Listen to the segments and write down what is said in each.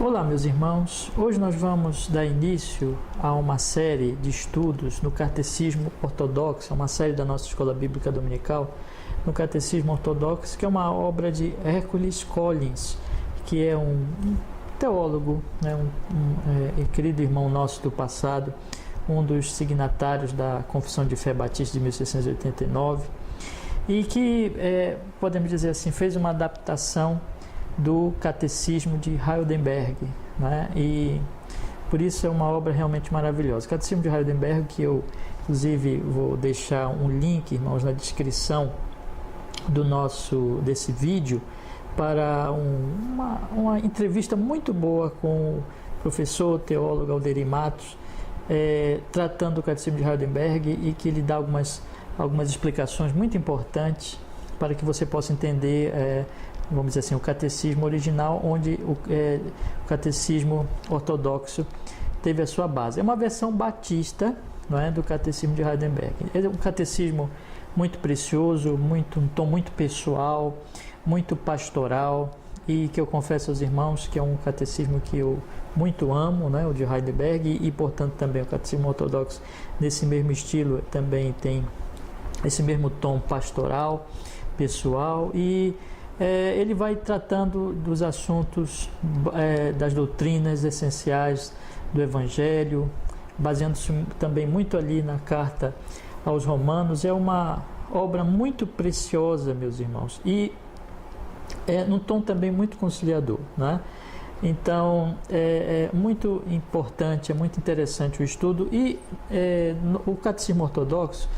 Olá, meus irmãos. Hoje nós vamos dar início a uma série de estudos no Catecismo Ortodoxo, uma série da nossa Escola Bíblica Dominical, no Catecismo Ortodoxo, que é uma obra de Hercules Collins, que é um teólogo, querido irmão nosso do passado, um dos signatários da Confissão de Fé Batista de 1689, e que, podemos dizer assim, fez uma adaptação do Catecismo de Heidelberg, né? E por isso é uma obra realmente maravilhosa. O Catecismo de Heidelberg, que eu inclusive vou deixar um link, irmãos, na descrição desse vídeo, para uma entrevista muito boa com o professor teólogo Alderi Matos, tratando do Catecismo de Heidelberg, e que ele dá algumas explicações muito importantes para que você possa entender, vamos dizer assim, o catecismo original, onde o catecismo ortodoxo teve a sua base. É uma versão batista, não é, do catecismo de Heidelberg. É um catecismo muito precioso, um tom muito pessoal, muito pastoral, e que eu confesso aos irmãos que é um catecismo que eu muito amo, né, o de Heidelberg, e portanto também o catecismo ortodoxo, nesse mesmo estilo, também tem esse mesmo tom pastoral, pessoal, e ele vai tratando dos assuntos, das doutrinas essenciais do Evangelho, baseando-se também muito ali na carta aos Romanos. É uma obra muito preciosa, meus irmãos, e num tom também muito conciliador, né? Então é muito importante, é muito interessante o estudo, e o Catecismo Ortodoxo,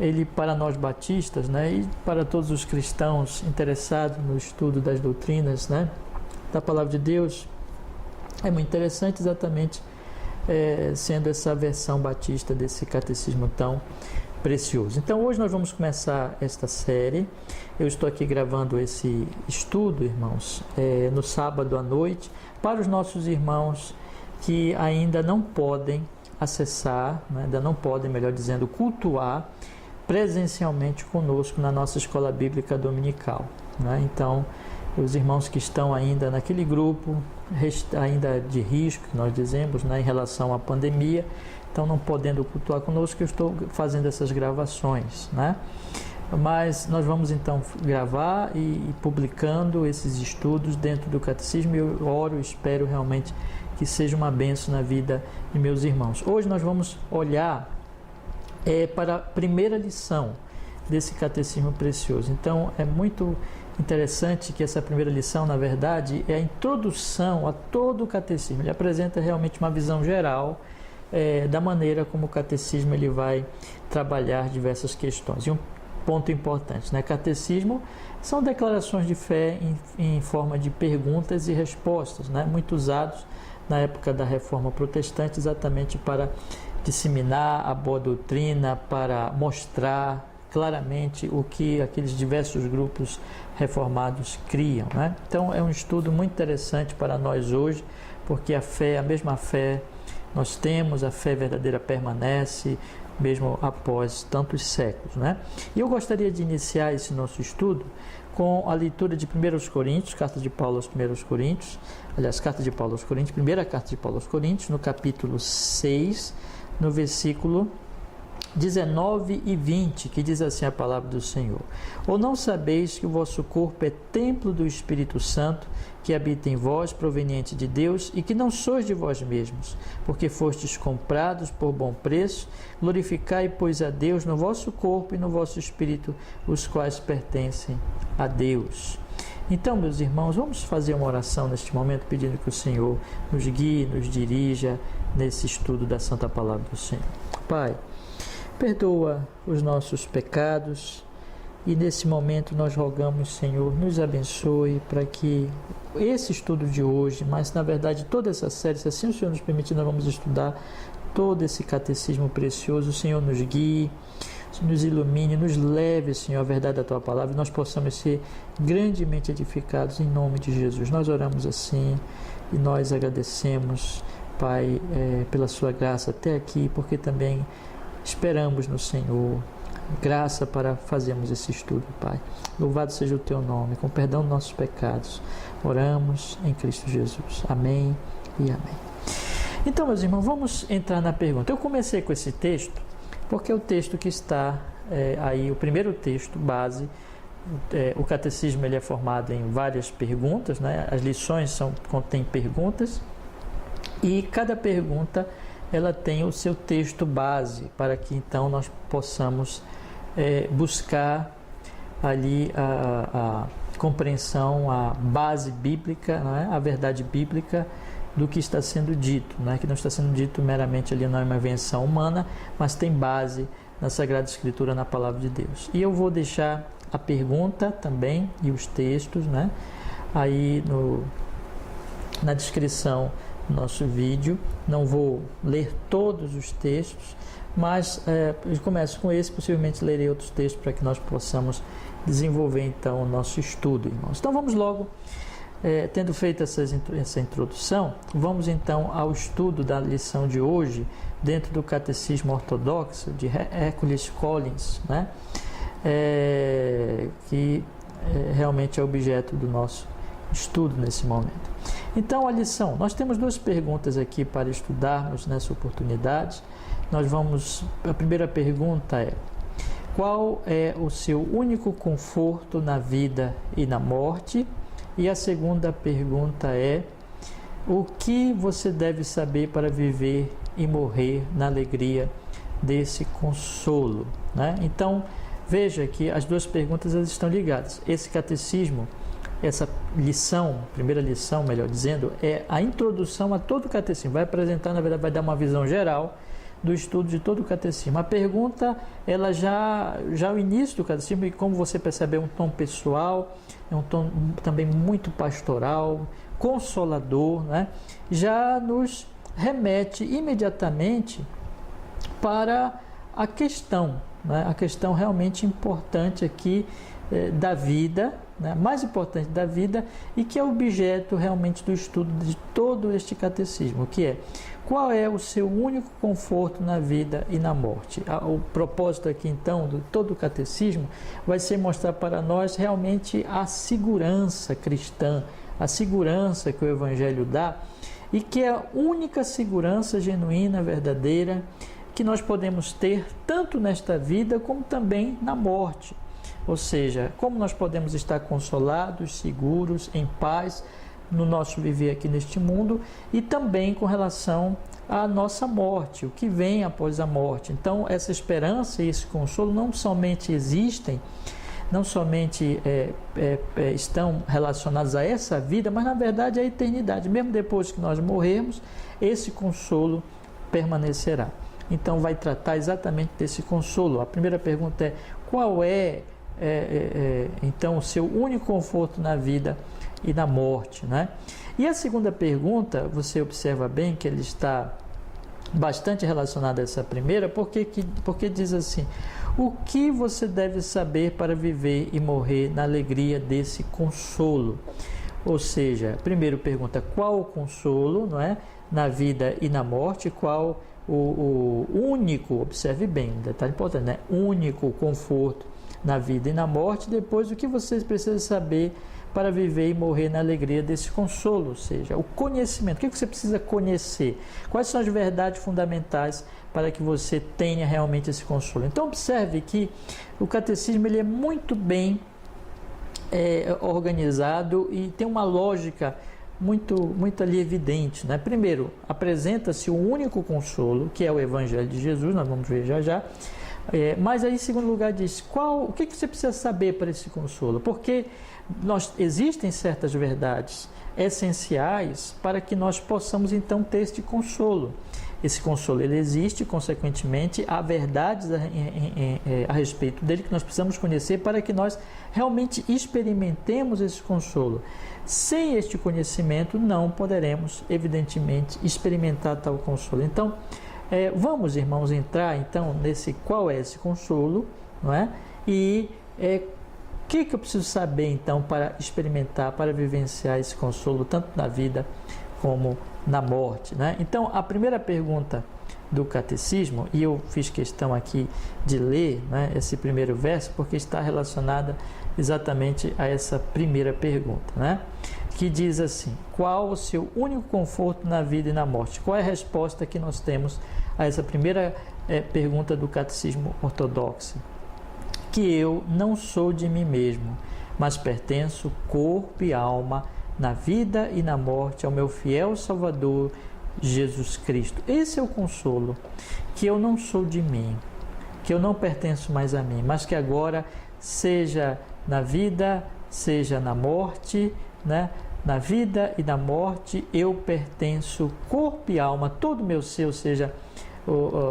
ele, para nós batistas, né, e para todos os cristãos interessados no estudo das doutrinas, né, da Palavra de Deus, é muito interessante, exatamente sendo essa versão batista desse catecismo tão precioso. Então hoje nós vamos começar esta série. Eu estou aqui gravando esse estudo, irmãos, no sábado à noite, para os nossos irmãos que ainda não podem acessar, né, ainda não podem, melhor dizendo, cultuar presencialmente conosco na nossa Escola Bíblica Dominical, né? Então, os irmãos que estão ainda naquele grupo, ainda de risco, que nós dizemos, né, em relação à pandemia, então não podendo cultuar conosco, eu estou fazendo essas gravações, né? Mas nós vamos então gravar e publicando esses estudos dentro do catecismo, e eu oro e espero realmente que seja uma bênção na vida de meus irmãos. Hoje nós vamos olhar para a primeira lição desse catecismo precioso. Então é muito interessante que essa primeira lição, na verdade, é a introdução a todo o catecismo. Ele apresenta realmente uma visão geral da maneira como o catecismo ele vai trabalhar diversas questões. E um ponto importante, né? Catecismo são declarações de fé em forma de perguntas e respostas, né? Muito usados na época da Reforma Protestante, exatamente para disseminar a boa doutrina, para mostrar claramente o que aqueles diversos grupos reformados criam, né? Então é um estudo muito interessante para nós hoje, porque a mesma fé nós temos, a fé verdadeira permanece mesmo após tantos séculos, né? E eu gostaria de iniciar esse nosso estudo com a leitura de 1 Coríntios, carta de Paulo aos 1 Coríntios, aliás, carta de Paulo aos Coríntios, primeira carta de Paulo aos Coríntios, no capítulo 6, no versículo 19 e 20, que diz assim a palavra do Senhor: Ou não sabeis que o vosso corpo é templo do Espírito Santo, que habita em vós, proveniente de Deus, e que não sois de vós mesmos, porque fostes comprados por bom preço? Glorificai, pois, a Deus no vosso corpo e no vosso espírito, os quais pertencem a Deus. Então, meus irmãos, vamos fazer uma oração neste momento, pedindo que o Senhor nos guie, nos dirija nesse estudo da Santa Palavra do Senhor. Pai, perdoa os nossos pecados, e nesse momento nós rogamos, Senhor, nos abençoe para que esse estudo de hoje, mas na verdade toda essa série, se assim o Senhor nos permitir, nós vamos estudar todo esse catecismo precioso. O Senhor nos guie, nos ilumine, nos leve, Senhor, a verdade da Tua Palavra, e nós possamos ser grandemente edificados em nome de Jesus. Nós oramos assim e nós agradecemos, Pai, pela Sua graça até aqui, porque também esperamos no Senhor graça para fazermos esse estudo, Pai. Louvado seja o Teu nome, com perdão dos nossos pecados. Oramos em Cristo Jesus. Amém e amém. Então, meus irmãos, vamos entrar na pergunta. Eu comecei com esse texto porque é o texto que está aí, o primeiro texto base. O catecismo ele é formado em várias perguntas, né? As lições contêm perguntas e cada pergunta ela tem o seu texto base para que então nós possamos buscar ali a compreensão, a base bíblica, não é? A verdade bíblica do que está sendo dito, não é? Que não está sendo dito meramente ali, não é uma invenção humana, mas tem base na Sagrada Escritura, na Palavra de Deus. E eu vou deixar a pergunta também e os textos, né? Aí na descrição do nosso vídeo. Não vou ler todos os textos, mas eu começo com esse, possivelmente lerei outros textos para que nós possamos desenvolver então o nosso estudo, irmãos. Então vamos logo, tendo feito essa introdução, vamos então ao estudo da lição de hoje, dentro do Catecismo Ortodoxo de Hercules Collins, né? Que realmente é objeto do nosso estudo nesse momento. Então, a lição, nós temos duas perguntas aqui para estudarmos nessa oportunidade. A primeira pergunta é: qual é o seu único conforto na vida e na morte? E a segunda pergunta é: o que você deve saber para viver e morrer na alegria desse consolo, né? Então, veja que as duas perguntas elas estão ligadas. Esse catecismo, essa lição, primeira lição, melhor dizendo, é a introdução a todo o catecismo. Vai apresentar, na verdade, vai dar uma visão geral do estudo de todo o catecismo. A pergunta, ela já o início do catecismo, e como você percebe, é um tom pessoal, é um tom também muito pastoral, consolador, né? Já nos remete imediatamente para a questão, né? A questão realmente importante aqui da vida, né? Mais importante da vida, e que é objeto realmente do estudo de todo este catecismo, que é: qual é o seu único conforto na vida e na morte? O propósito aqui então de todo o catecismo vai ser mostrar para nós realmente a segurança cristã, a segurança que o Evangelho dá, e que é a única segurança genuína, verdadeira, que nós podemos ter tanto nesta vida como também na morte. Ou seja, como nós podemos estar consolados, seguros, em paz no nosso viver aqui neste mundo, e também com relação à nossa morte, o que vem após a morte. Então, essa esperança e esse consolo não somente existem, não somente estão relacionados a essa vida, mas na verdade à eternidade. Mesmo depois que nós morrermos, esse consolo permanecerá. Então vai tratar exatamente desse consolo. A primeira pergunta é: qual é então o seu único conforto na vida e na morte, né? E a segunda pergunta, você observa bem que ele está bastante relacionado a essa primeira, porque diz assim: o que você deve saber para viver e morrer na alegria desse consolo? Ou seja, primeiro pergunta: qual o consolo, não é, na vida e na morte? Qual o único, observe bem, um detalhe importante, né? Único conforto na vida e na morte. Depois, o que vocês precisam saber para viver e morrer na alegria desse consolo? Ou seja, o conhecimento. O que você precisa conhecer? Quais são as verdades fundamentais para que você tenha realmente esse consolo? Então, observe que o catecismo ele é muito bem organizado e tem uma lógica muito ali evidente, né? Primeiro, apresenta-se o único consolo, que é o Evangelho de Jesus, nós vamos ver já. Mas aí, em segundo lugar, diz: o que você precisa saber para esse consolo? Porque existem certas verdades essenciais para que nós possamos então ter este consolo. Esse consolo ele existe, consequentemente, há verdades a respeito dele que nós precisamos conhecer para que nós realmente experimentemos esse consolo. Sem este conhecimento, não poderemos, evidentemente, experimentar tal consolo. Então, vamos, irmãos, entrar então nesse qual é esse consolo, não é? E o que eu preciso saber então para experimentar, para vivenciar esse consolo, tanto na vida como na morte, né? Então, a primeira pergunta do Catecismo, e eu fiz questão aqui de ler, né, esse primeiro verso, porque está relacionada exatamente a essa primeira pergunta, né, que diz assim: qual o seu único conforto na vida e na morte? Qual é a resposta que nós temos a essa primeira pergunta do Catecismo Ortodoxo? Que eu não sou de mim mesmo, mas pertenço corpo e alma, na vida e na morte, ao meu fiel Salvador, Jesus Cristo. Esse é o consolo, que eu não sou de mim, que eu não pertenço mais a mim, mas que agora, seja na vida, seja na morte, né? Na vida e na morte, eu pertenço corpo e alma, todo o meu ser, ou seja,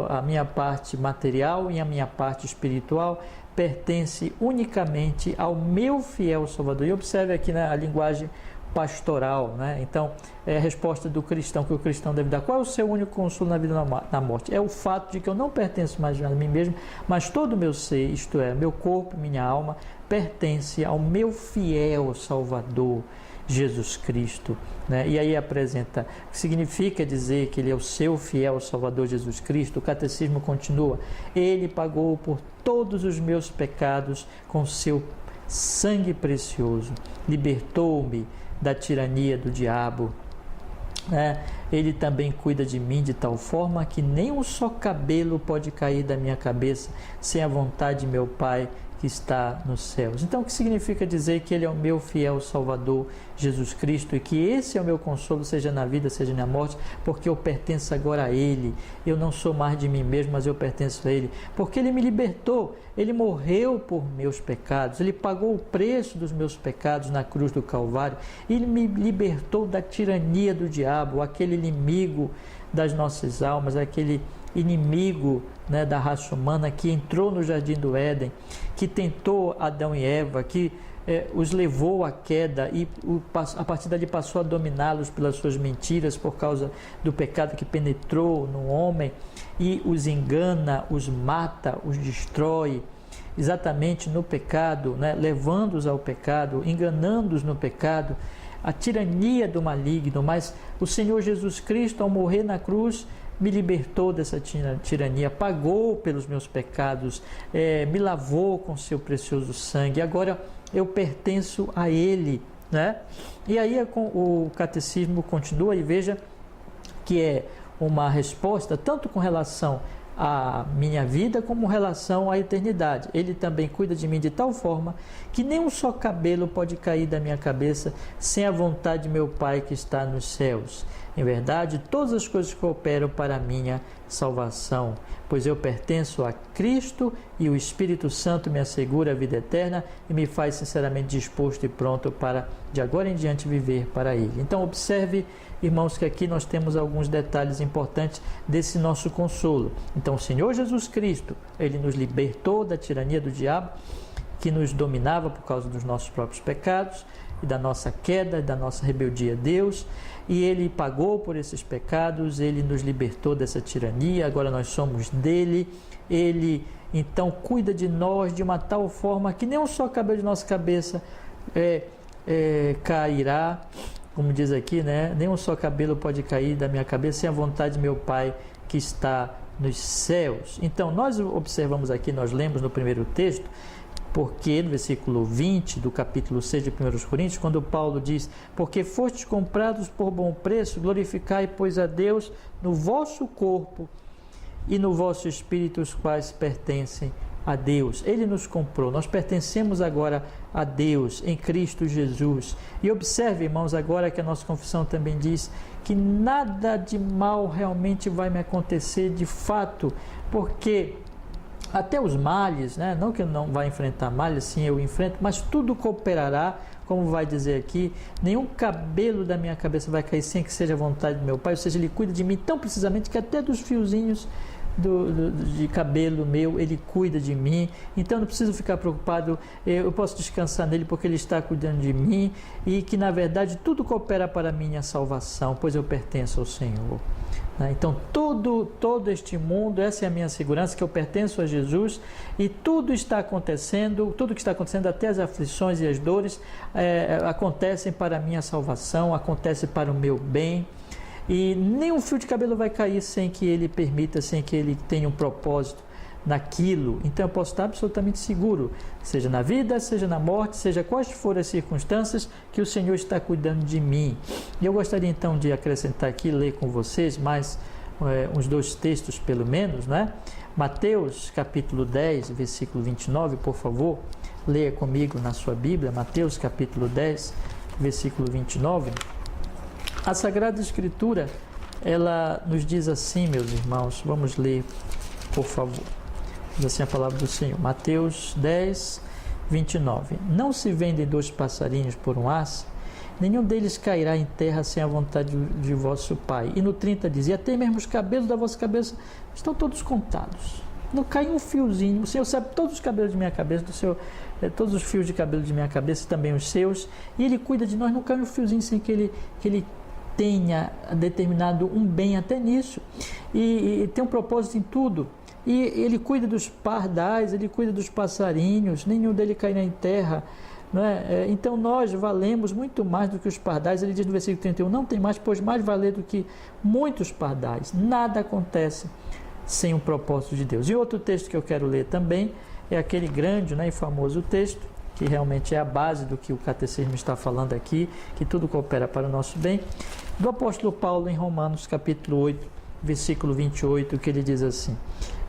a minha parte material e a minha parte espiritual, pertence unicamente ao meu fiel Salvador. E observe aqui, né, a linguagem pastoral, né? Então, é a resposta do cristão, que o cristão deve dar. Qual é o seu único consolo na vida e na morte? É o fato de que eu não pertenço mais a mim mesmo, mas todo o meu ser, isto é, meu corpo, minha alma, pertence ao meu fiel Salvador, Jesus Cristo, né? E aí apresenta o que significa dizer que ele é o seu fiel Salvador Jesus Cristo. O Catecismo continua: ele pagou por todos os meus pecados com seu sangue precioso, libertou-me da tirania do diabo, né? Ele também cuida de mim de tal forma que nem um só cabelo pode cair da minha cabeça sem a vontade de meu Pai que está nos céus. Então, o que significa dizer que ele é o meu fiel Salvador, Jesus Cristo, e que esse é o meu consolo, seja na vida, seja na morte, porque eu pertenço agora a Ele. Eu não sou mais de mim mesmo, mas eu pertenço a Ele, porque Ele me libertou, Ele morreu por meus pecados, Ele pagou o preço dos meus pecados na cruz do Calvário, Ele me libertou da tirania do diabo, aquele inimigo das nossas almas, aquele inimigo, né, da raça humana que entrou no jardim do Éden, que tentou Adão e Eva, que os levou à queda e a partir dali passou a dominá-los pelas suas mentiras por causa do pecado que penetrou no homem e os engana, os mata, os destrói exatamente no pecado, né, levando-os ao pecado, enganando-os no pecado, a tirania do maligno. Mas o Senhor Jesus Cristo, ao morrer na cruz, me libertou dessa tirania, pagou pelos meus pecados, me lavou com seu precioso sangue. Agora eu pertenço a Ele, né? E aí o Catecismo continua e veja que é uma resposta tanto com relação à minha vida como com relação à eternidade. Ele também cuida de mim de tal forma que nem um só cabelo pode cair da minha cabeça sem a vontade de meu Pai que está nos céus. Em verdade, todas as coisas cooperam para a minha salvação, pois eu pertenço a Cristo e o Espírito Santo me assegura a vida eterna e me faz sinceramente disposto e pronto para, de agora em diante, viver para Ele. Então, observe, irmãos, que aqui nós temos alguns detalhes importantes desse nosso consolo. Então, o Senhor Jesus Cristo, Ele nos libertou da tirania do diabo, que nos dominava por causa dos nossos próprios pecados e da nossa queda, da nossa rebeldia a Deus, e Ele pagou por esses pecados, Ele nos libertou dessa tirania, agora nós somos dEle. Ele então cuida de nós de uma tal forma que nem um só cabelo de nossa cabeça cairá, como diz aqui, né? Nem um só cabelo pode cair da minha cabeça sem a vontade de meu Pai que está nos céus. Então nós observamos aqui, nós lemos no primeiro texto, porque no versículo 20 do capítulo 6 de 1 Coríntios, quando Paulo diz: porque fostes comprados por bom preço, glorificai, pois, a Deus no vosso corpo e no vosso espírito, os quais pertencem a Deus. Ele nos comprou, nós pertencemos agora a Deus em Cristo Jesus. E observe, irmãos, agora que a nossa confissão também diz que nada de mal realmente vai me acontecer de fato, porque até os males, né? Não que eu não vá enfrentar males, sim, eu enfrento, mas tudo cooperará, como vai dizer aqui, nenhum cabelo da minha cabeça vai cair sem que seja a vontade do meu Pai, ou seja, Ele cuida de mim tão precisamente que até dos fiozinhos de cabelo meu, Ele cuida de mim. Então eu não preciso ficar preocupado, eu posso descansar nele porque Ele está cuidando de mim e que na verdade tudo coopera para a minha salvação, pois eu pertenço ao Senhor. Então todo este mundo, essa é a minha segurança, que eu pertenço a Jesus, e tudo está acontecendo, tudo que está acontecendo, até as aflições e as dores, acontecem para a minha salvação, acontece para o meu bem. e nem um fio de cabelo vai cair sem que ele permita, sem que ele tenha um propósito naquilo. Então eu posso estar absolutamente seguro, seja na vida, seja na morte, seja quais forem as circunstâncias, que o Senhor está cuidando de mim. E eu gostaria então de acrescentar aqui, ler com vocês mais uns 2 textos pelo menos, né? Mateus capítulo 10, versículo 29, por favor, leia comigo na sua Bíblia, Mateus capítulo 10, versículo 29. A Sagrada Escritura, ela nos diz assim, meus irmãos, vamos ler, por favor. Diz assim a palavra do Senhor, Mateus 10, 29. Não se vendem 2 passarinhos por um aço, nenhum deles cairá em terra sem a vontade de vosso Pai. E no 30 diz, e até mesmo os cabelos da vossa cabeça estão todos contados. Não cai um fiozinho, o Senhor sabe todos os cabelos de minha cabeça, todos os fios de cabelo de minha cabeça, também os seus, e Ele cuida de nós, não cai um fiozinho sem que Ele tenha determinado um bem até nisso, e tem um propósito em tudo. E Ele cuida dos pardais, Ele cuida dos passarinhos, nenhum dele cairá em terra, não é? Então nós valemos muito mais do que os pardais. Ele diz no versículo 31, não tem mais, pois mais valer do que muitos pardais. Nada acontece sem um propósito de Deus. E outro texto que eu quero ler também é aquele grande, né, e famoso texto, que realmente é a base do que o catecismo está falando aqui, que tudo coopera para o nosso bem, do apóstolo Paulo em Romanos capítulo 8, versículo 28, que ele diz assim,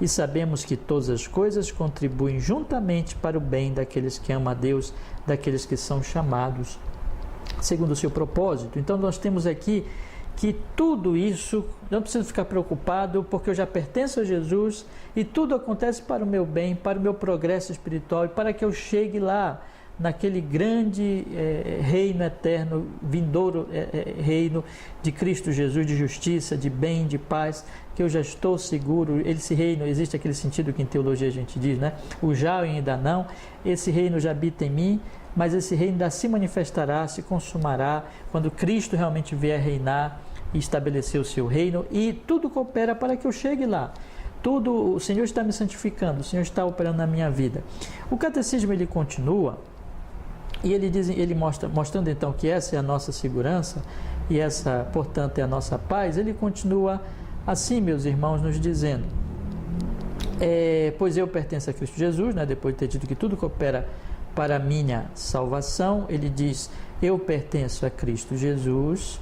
e sabemos que todas as coisas contribuem juntamente para o bem daqueles que amam a Deus, daqueles que são chamados segundo o seu propósito. Então nós temos aqui que tudo isso, não preciso ficar preocupado, porque eu já pertenço a Jesus e tudo acontece para o meu bem, para o meu progresso espiritual e para que eu chegue lá, naquele grande reino eterno, vindouro reino de Cristo Jesus, de justiça, de bem, de paz, que eu já estou seguro. Esse reino, existe aquele sentido que em teologia a gente diz, né? O já e ainda não, esse reino já habita em mim, mas esse reino ainda se manifestará, se consumará, quando Cristo realmente vier reinar e estabelecer o seu reino, e tudo coopera para que eu chegue lá. Tudo, o Senhor está me santificando, o Senhor está operando na minha vida. O catecismo, ele continua, e ele diz, ele mostrando então que essa é a nossa segurança, e essa, portanto, é a nossa paz, ele continua assim, meus irmãos, nos dizendo, pois eu pertenço a Cristo Jesus, né, depois de ter dito que tudo coopera para a minha salvação, ele diz, eu pertenço a Cristo Jesus,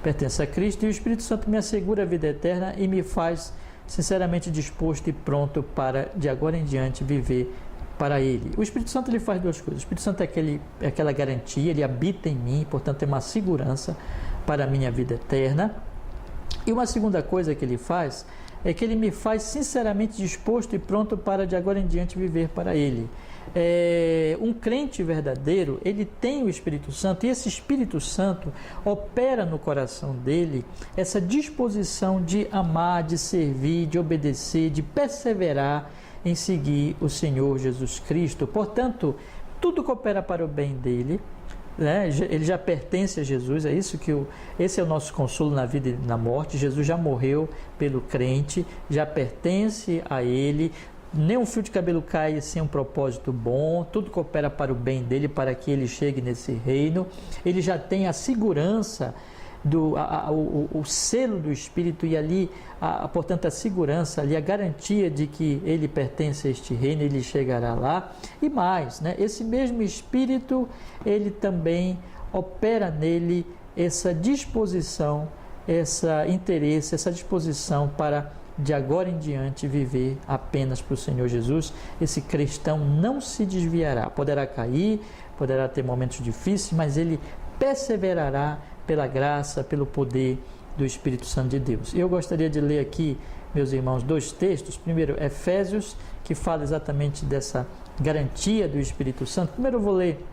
pertenço a Cristo, e o Espírito Santo me assegura a vida eterna e me faz sinceramente disposto e pronto para, de agora em diante, viver para Ele. O Espírito Santo, ele faz 2 coisas. O Espírito Santo é aquela garantia, ele habita em mim, portanto é uma segurança para a minha vida eterna. E uma segunda coisa que ele faz é que ele me faz sinceramente disposto e pronto para, de agora em diante, viver para Ele. Um crente verdadeiro, ele tem o Espírito Santo, e esse Espírito Santo opera no coração dele essa disposição de amar, de servir, de obedecer, de perseverar em seguir o Senhor Jesus Cristo. Portanto, tudo coopera para o bem dele, né? Ele já pertence a Jesus, é isso que esse é o nosso consolo na vida e na morte. Jesus já morreu pelo crente, já pertence a Ele. Nem um fio de cabelo cai sem um propósito bom, tudo coopera para o bem dele, para que ele chegue nesse reino. Ele já tem a segurança, o selo do Espírito, e ali, portanto, a segurança, ali, a garantia de que ele pertence a este reino, ele chegará lá. E mais, né? Esse mesmo Espírito, ele também opera nele essa disposição, esse interesse, essa disposição para, de agora em diante, viver apenas para o Senhor Jesus. Esse cristão não se desviará, poderá cair, poderá ter momentos difíceis, mas ele perseverará pela graça, pelo poder do Espírito Santo de Deus. Eu gostaria de ler aqui, meus irmãos, 2 textos. Primeiro, Efésios, que fala exatamente dessa garantia do Espírito Santo. Primeiro eu vou ler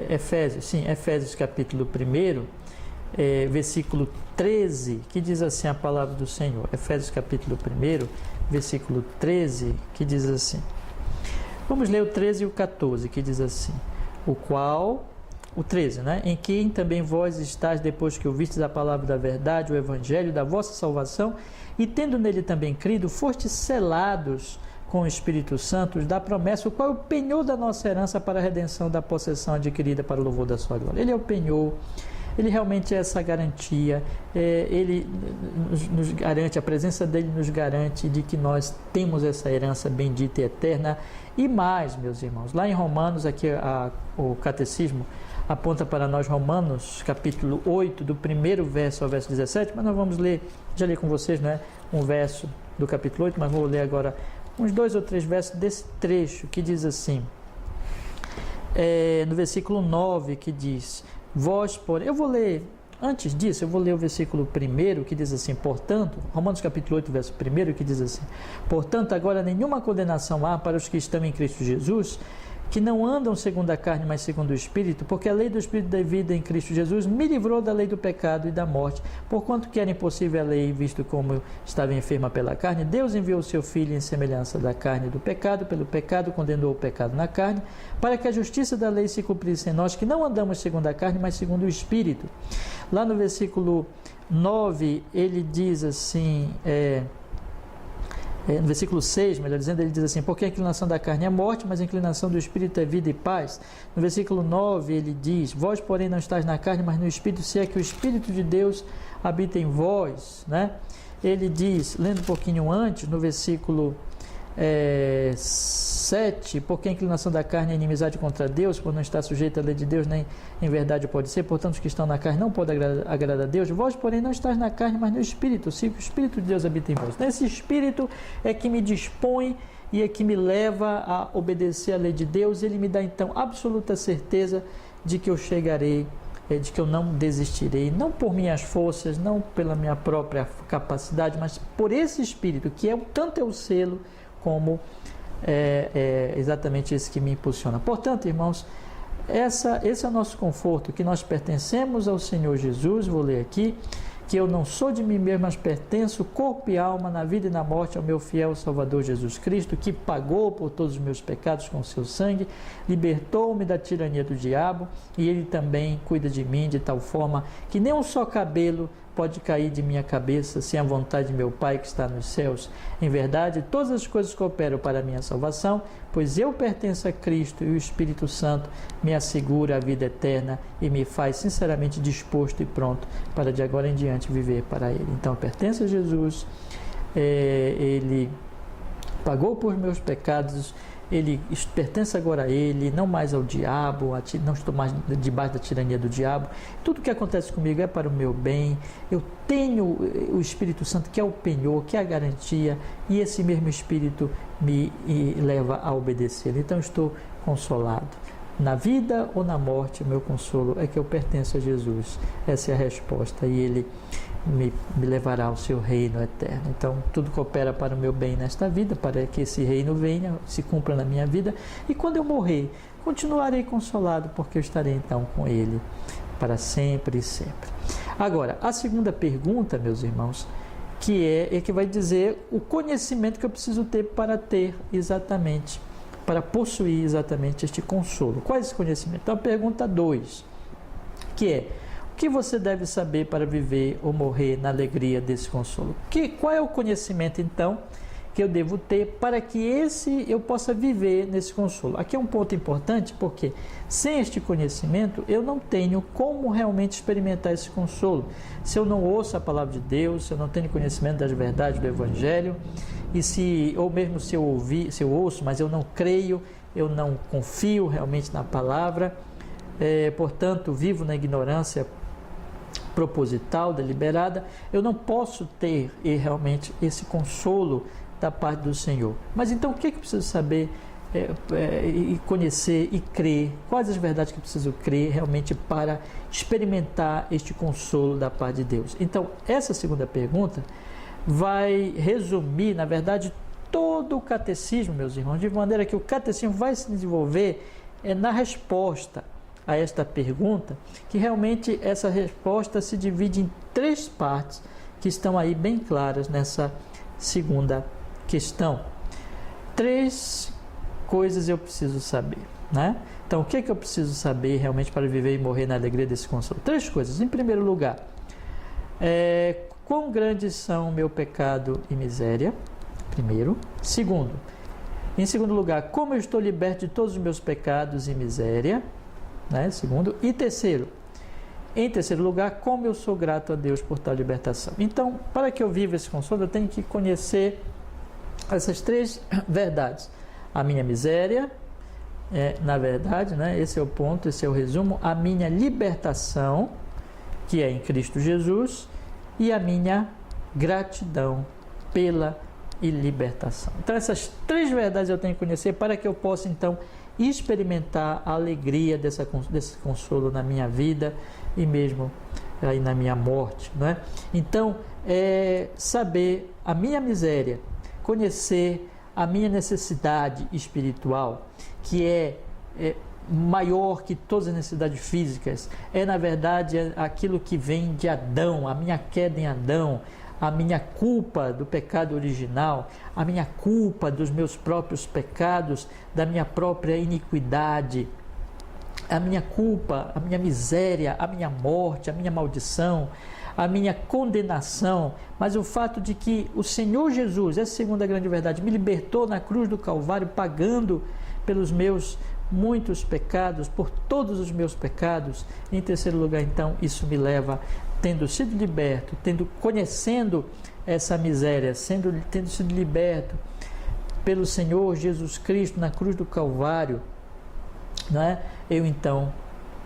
Efésios capítulo 1, versículo 13, que diz assim a palavra do Senhor. Efésios capítulo 1, versículo 13, que diz assim. Vamos ler o 13 e o 14, que diz assim. O 13, né? Em quem também vós estáis, depois que ouvistes a palavra da verdade, o evangelho da vossa salvação, e tendo nele também crido, fostes selados com o Espírito Santo da promessa, o qual é o penhor da nossa herança para a redenção da possessão adquirida para o louvor da sua glória. Ele é o penhor, Ele realmente é essa garantia, ele nos garante, a presença dele nos garante de que nós temos essa herança bendita e eterna. E mais, meus irmãos, lá em Romanos, aqui o Catecismo aponta para nós Romanos, capítulo 8, do primeiro verso ao verso 17, mas nós vamos ler, já li com vocês, não é? Um verso do capítulo 8, mas vou ler agora uns 2 ou 3 versos desse trecho, que diz assim, no versículo 9, que diz, vós, porém, eu vou ler, antes disso, eu vou ler o versículo 1, que diz assim, portanto, Romanos capítulo 8, verso 1, que diz assim, portanto, agora nenhuma condenação há para os que estão em Cristo Jesus, que não andam segundo a carne, mas segundo o Espírito, porque a lei do Espírito da vida em Cristo Jesus me livrou da lei do pecado e da morte, porquanto que era impossível a lei, visto como estava enferma pela carne, Deus enviou o seu Filho em semelhança da carne e do pecado, pelo pecado condenou o pecado na carne, para que a justiça da lei se cumprisse em nós, que não andamos segundo a carne, mas segundo o Espírito. Lá no versículo 9, ele diz assim, no versículo 6, melhor dizendo, ele diz assim, porque a inclinação da carne é morte, mas a inclinação do Espírito é vida e paz. No versículo 9, ele diz, vós, porém, não estáis na carne, mas no Espírito, se é que o Espírito de Deus habita em vós, né? Ele diz, lendo um pouquinho antes, no versículo 7, porque a inclinação da carne é inimizade contra Deus, por não estar sujeito à lei de Deus, nem em verdade pode ser, portanto os que estão na carne não podem agradar a Deus, vós porém não estáis na carne, mas no Espírito, se o Espírito de Deus habita em vós. Esse Espírito é que me dispõe e é que me leva a obedecer à lei de Deus, ele me dá então absoluta certeza de que eu chegarei, de que eu não desistirei, não por minhas forças, não pela minha própria capacidade, mas por esse Espírito, que tanto é o selo, como exatamente esse que me impulsiona. Portanto, irmãos, esse é o nosso conforto, que nós pertencemos ao Senhor Jesus, vou ler aqui, que eu não sou de mim mesmo, mas pertenço corpo e alma, na vida e na morte, ao meu fiel Salvador Jesus Cristo, que pagou por todos os meus pecados com o seu sangue, libertou-me da tirania do diabo, e ele também cuida de mim de tal forma que nem um só cabelo pode cair de minha cabeça sem a vontade de meu Pai que está nos céus. Em verdade, todas as coisas cooperam para a minha salvação, pois eu pertenço a Cristo e o Espírito Santo me assegura a vida eterna e me faz sinceramente disposto e pronto para de agora em diante viver para Ele. Então, eu pertenço a Jesus, Ele pagou por meus pecados, ele pertence agora a ele, não mais ao diabo, não estou mais debaixo da tirania do diabo. Tudo que acontece comigo é para o meu bem. Eu tenho o Espírito Santo, que é o penhor, que é a garantia, e esse mesmo Espírito me leva a obedecer. Então estou consolado. Na vida ou na morte, o meu consolo é que eu pertenço a Jesus. Essa é a resposta, e ele me levará ao seu reino eterno. Então, tudo coopera para o meu bem nesta vida, para que esse reino venha, se cumpra na minha vida, e quando eu morrer, continuarei consolado, porque eu estarei então com Ele para sempre e sempre. Agora, a segunda pergunta, meus irmãos, que vai dizer o conhecimento que eu preciso ter para ter exatamente, para possuir exatamente este consolo. Qual é esse conhecimento? Então, a pergunta 2, que é: o que você deve saber para viver ou morrer na alegria desse consolo? Qual é o conhecimento, então, que eu devo ter para que eu possa viver nesse consolo? Aqui é um ponto importante, porque sem este conhecimento eu não tenho como realmente experimentar esse consolo. Se eu não ouço a palavra de Deus, se eu não tenho conhecimento das verdades do Evangelho, ou mesmo se eu ouço, mas eu não creio, eu não confio realmente na palavra, portanto, vivo na ignorância proposital, deliberada, eu não posso ter realmente esse consolo da parte do Senhor. Mas então o que eu preciso saber e conhecer e crer? Quais as verdades que eu preciso crer realmente para experimentar este consolo da parte de Deus? Então, essa segunda pergunta vai resumir, na verdade, todo o catecismo, meus irmãos, de maneira que o catecismo vai se desenvolver na resposta a esta pergunta, que realmente essa resposta se divide em 3 partes que estão aí bem claras nessa segunda questão. 3 coisas eu preciso saber, né? Então, o que eu preciso saber realmente para viver e morrer na alegria desse consolo? 3 coisas. Em primeiro lugar, quão grandes são meu pecado e miséria? Primeiro. Em segundo lugar, como eu estou liberto de todos os meus pecados e miséria? Segundo. E terceiro, Em terceiro lugar, como eu sou grato a Deus por tal libertação. Então, para que eu viva esse consolo, eu tenho que conhecer essas três verdades. A minha miséria, na verdade, né, esse é o ponto, esse é o resumo, a minha libertação, que é em Cristo Jesus, e a minha gratidão pela libertação. Então, essas três verdades eu tenho que conhecer para que eu possa, então, experimentar a alegria desse consolo na minha vida e mesmo aí na minha morte, não é? Então, saber a minha miséria, conhecer a minha necessidade espiritual, que é maior que todas as necessidades físicas, na verdade aquilo que vem de Adão, a minha queda em Adão, a minha culpa do pecado original, a minha culpa dos meus próprios pecados, da minha própria iniquidade, a minha culpa, a minha miséria, a minha morte, a minha maldição, a minha condenação, mas o fato de que o Senhor Jesus, essa segunda grande verdade, me libertou na cruz do Calvário, pagando pelos meus muitos pecados, por todos os meus pecados. Em terceiro lugar, então, isso me leva, tendo sido liberto, conhecendo essa miséria, tendo sido liberto pelo Senhor Jesus Cristo na cruz do Calvário, não é? Eu então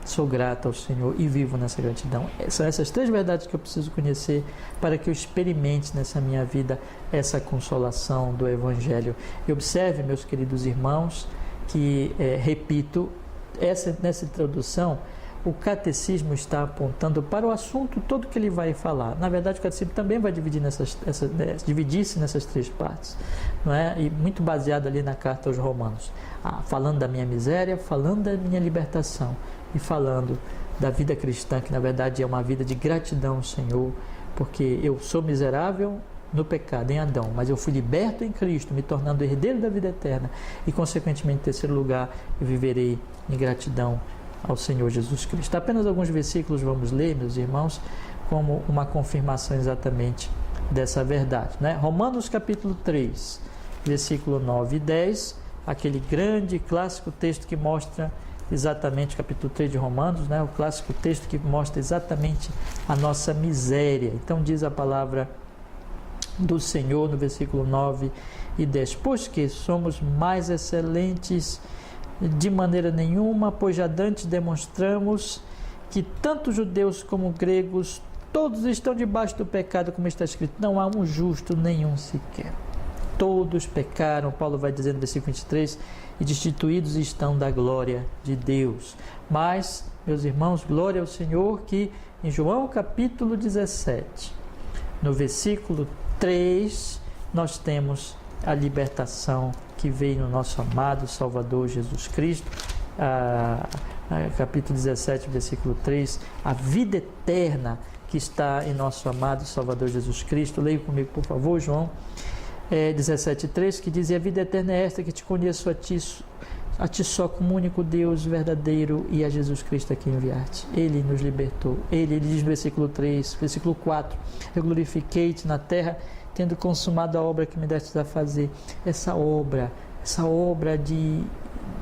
sou grato ao Senhor e vivo nessa gratidão. São essas três verdades que eu preciso conhecer para que eu experimente nessa minha vida essa consolação do Evangelho. E observe, meus queridos irmãos, que, repito, nessa introdução, o catecismo está apontando para o assunto todo que ele vai falar. Na verdade, o catecismo também vai dividir-se nessas três partes, não é? E muito baseado ali na carta aos Romanos, falando da minha miséria, falando da minha libertação e falando da vida cristã, que na verdade é uma vida de gratidão ao Senhor, porque eu sou miserável no pecado, em Adão, mas eu fui liberto em Cristo, me tornando herdeiro da vida eterna e, consequentemente, em terceiro lugar, eu viverei em gratidão ao Senhor Jesus Cristo. Apenas alguns versículos vamos ler, meus irmãos, como uma confirmação exatamente dessa verdade, né? Romanos capítulo 3, versículo 9 e 10, aquele grande clássico texto que mostra exatamente, capítulo 3 de Romanos, né? O clássico texto que mostra exatamente a nossa miséria. Então diz a palavra do Senhor no versículo 9 e 10: pois que somos mais excelentes de maneira nenhuma, pois já dantes demonstramos que tanto judeus como gregos todos estão debaixo do pecado, como está escrito, não há um justo nenhum sequer. Todos pecaram, Paulo vai dizer no versículo 23, e destituídos estão da glória de Deus. Mas, meus irmãos, glória ao Senhor, que em João capítulo 17, no versículo 3, nós temos a libertação que veio no nosso amado Salvador Jesus Cristo. Capítulo 17, versículo 3, a vida eterna que está em nosso amado Salvador Jesus Cristo. Leia comigo, por favor, João 17,3, que diz: e a vida eterna é esta, que te conheço a ti só como único Deus verdadeiro e a Jesus Cristo a quem enviaste. Ele nos libertou. Ele diz no versículo 3, versículo 4, eu glorifiquei-te na terra, tendo consumado a obra que me destes a fazer. Essa obra de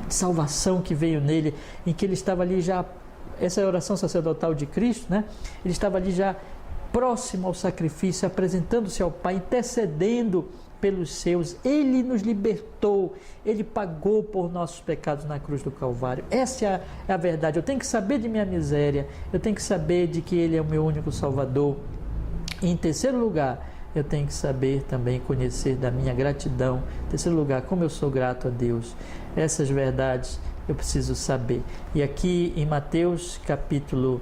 salvação que veio nele, em que ele estava ali já, essa é a oração sacerdotal de Cristo, né? Ele estava ali já próximo ao sacrifício, apresentando-se ao Pai, intercedendo pelos seus. Ele nos libertou, ele pagou por nossos pecados na cruz do Calvário. Essa é a verdade. Eu tenho que saber de minha miséria, eu tenho que saber de que ele é o meu único Salvador. E, em terceiro lugar, eu tenho que saber também, conhecer da minha gratidão. Em terceiro lugar, como eu sou grato a Deus. Essas verdades eu preciso saber. E aqui em Mateus capítulo...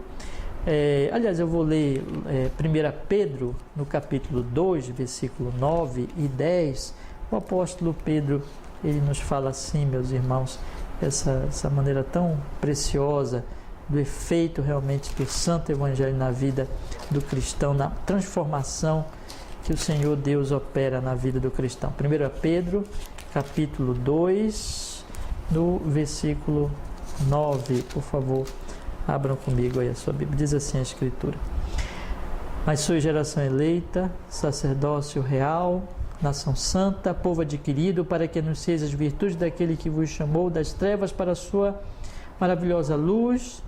aliás, eu vou ler 1 Pedro, no capítulo 2, versículo 9 e 10. O apóstolo Pedro, ele nos fala assim, meus irmãos, essa maneira tão preciosa do efeito realmente do Santo Evangelho na vida do cristão, na transformação que o Senhor Deus opera na vida do cristão. 1 Pedro, capítulo 2, no versículo 9, por favor, abram comigo aí a sua Bíblia. Diz assim a Escritura: mas sois geração eleita, sacerdócio real, nação santa, povo adquirido, para que anuncieis as virtudes daquele que vos chamou das trevas para a sua maravilhosa luz.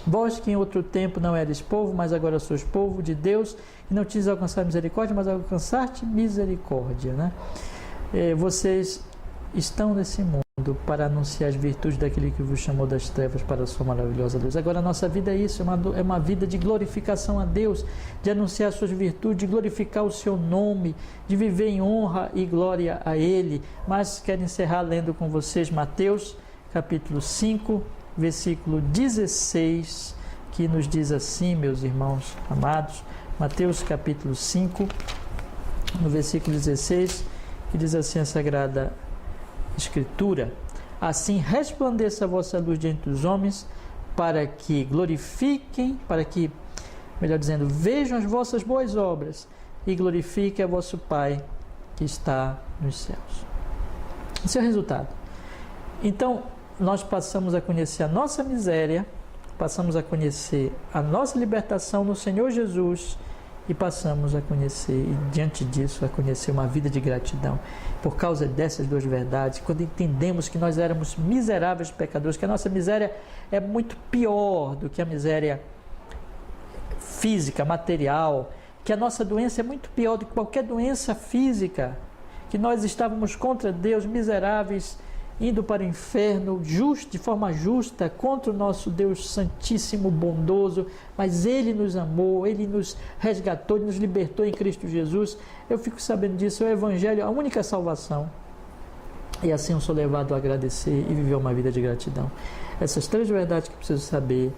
Vós que em outro tempo não eres povo, mas agora sois povo de Deus, e não tinhas alcançado misericórdia, mas alcançaste misericórdia, né? Vocês estão nesse mundo para anunciar as virtudes daquele que vos chamou das trevas para a sua maravilhosa luz. Agora a nossa vida é isso, é uma vida de glorificação a Deus, de anunciar as suas virtudes, de glorificar o seu nome, de viver em honra e glória a Ele. Mas quero encerrar lendo com vocês Mateus capítulo 5, versículo 16, que nos diz assim, meus irmãos amados, Mateus capítulo 5, no versículo 16, que diz assim a Sagrada Escritura: assim resplandeça a vossa luz diante dos homens, para que glorifiquem, melhor dizendo, vejam as vossas boas obras e glorifiquem a vosso Pai que está nos céus. Esse é o resultado. Então, nós passamos a conhecer a nossa miséria, passamos a conhecer a nossa libertação no Senhor Jesus e passamos a conhecer, e diante disso, a conhecer uma vida de gratidão. Por causa dessas duas verdades, quando entendemos que nós éramos miseráveis pecadores, que a nossa miséria é muito pior do que a miséria física, material, que a nossa doença é muito pior do que qualquer doença física, que nós estávamos contra Deus, miseráveis, indo para o inferno, de forma justa, contra o nosso Deus santíssimo, bondoso, mas Ele nos amou, Ele nos resgatou, Ele nos libertou em Cristo Jesus. Eu fico sabendo disso, é o Evangelho, a única salvação. E assim eu sou levado a agradecer e viver uma vida de gratidão. Essas três verdades que preciso saber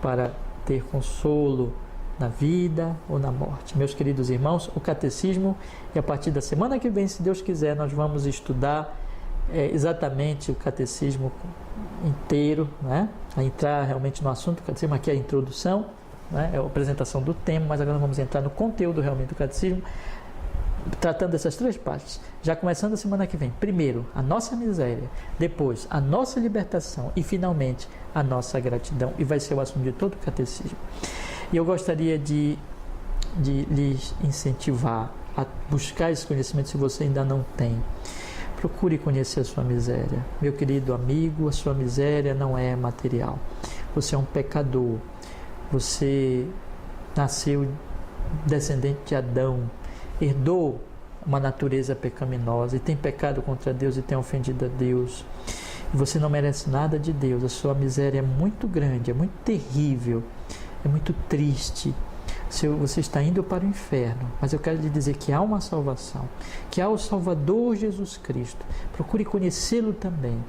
para ter consolo na vida ou na morte. Meus queridos irmãos, o catecismo, e a partir da semana que vem, se Deus quiser, nós vamos estudar exatamente o catecismo inteiro, né? A entrar realmente no assunto. O catecismo aqui é a introdução, né? É a apresentação do tema, mas agora nós vamos entrar no conteúdo realmente do catecismo, tratando dessas três partes, já começando a semana que vem. Primeiro, a nossa miséria, depois, a nossa libertação e, finalmente, a nossa gratidão. E vai ser o assunto de todo o catecismo. E eu gostaria de lhes incentivar a buscar esse conhecimento se você ainda não tem. Procure conhecer a sua miséria. Meu querido amigo, a sua miséria não é material. Você é um pecador. Você nasceu descendente de Adão, herdou uma natureza pecaminosa e tem pecado contra Deus e tem ofendido a Deus. Você não merece nada de Deus. A sua miséria é muito grande, é muito terrível, é muito triste. Você está indo para o inferno, mas eu quero lhe dizer que há uma salvação, que há o Salvador Jesus Cristo. Procure conhecê-lo também,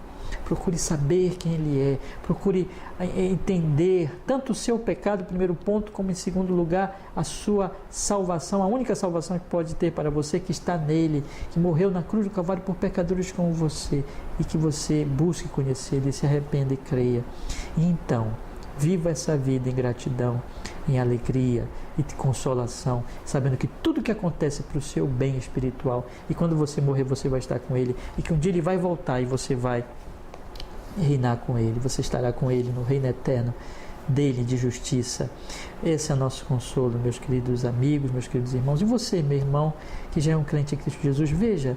procure saber quem Ele é, procure entender tanto o seu pecado, primeiro ponto, como em segundo lugar, a sua salvação, a única salvação que pode ter para você, que está nele, que morreu na cruz do Calvário por pecadores como você, e que você busque conhecê-lo e se arrependa e creia. E então, viva essa vida em gratidão, em alegria e de consolação, sabendo que tudo que acontece é para o seu bem espiritual, e quando você morrer você vai estar com Ele, e que um dia Ele vai voltar e você vai reinar com Ele, você estará com Ele no reino eterno dele de justiça. Esse é o nosso consolo, meus queridos amigos, meus queridos irmãos. E você, meu irmão, que já é um crente em Cristo Jesus, veja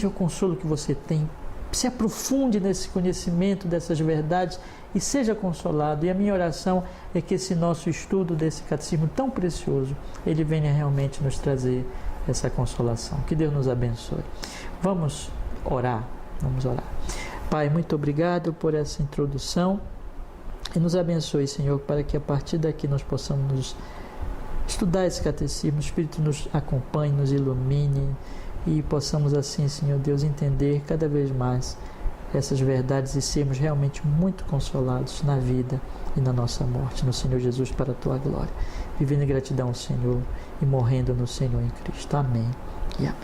o consolo que você tem. Se aprofunde nesse conhecimento dessas verdades e seja consolado. E a minha oração é que esse nosso estudo desse catecismo tão precioso, ele venha realmente nos trazer essa consolação. Que Deus nos abençoe. Vamos orar. Pai, muito obrigado por essa introdução e nos abençoe, Senhor, para que a partir daqui nós possamos estudar esse catecismo, o Espírito nos acompanhe, nos ilumine, e possamos assim, Senhor Deus, entender cada vez mais essas verdades e sermos realmente muito consolados na vida e na nossa morte, no Senhor Jesus, para a Tua glória. Vivendo em gratidão ao Senhor e morrendo no Senhor em Cristo. Amém e amém.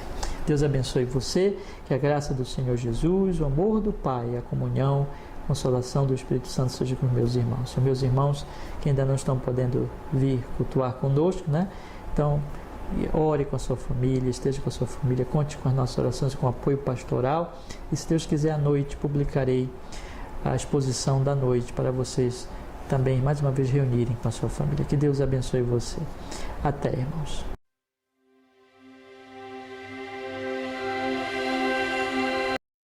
Deus abençoe você, que a graça do Senhor Jesus, o amor do Pai, a comunhão, a consolação do Espírito Santo seja com meus irmãos. Os meus irmãos que ainda não estão podendo vir cultuar conosco, né? Então, ore com a sua família, esteja com a sua família, conte com as nossas orações, com o apoio pastoral, e se Deus quiser, à noite publicarei a exposição da noite para vocês também mais uma vez reunirem com a sua família. Que Deus abençoe você. Até, irmãos.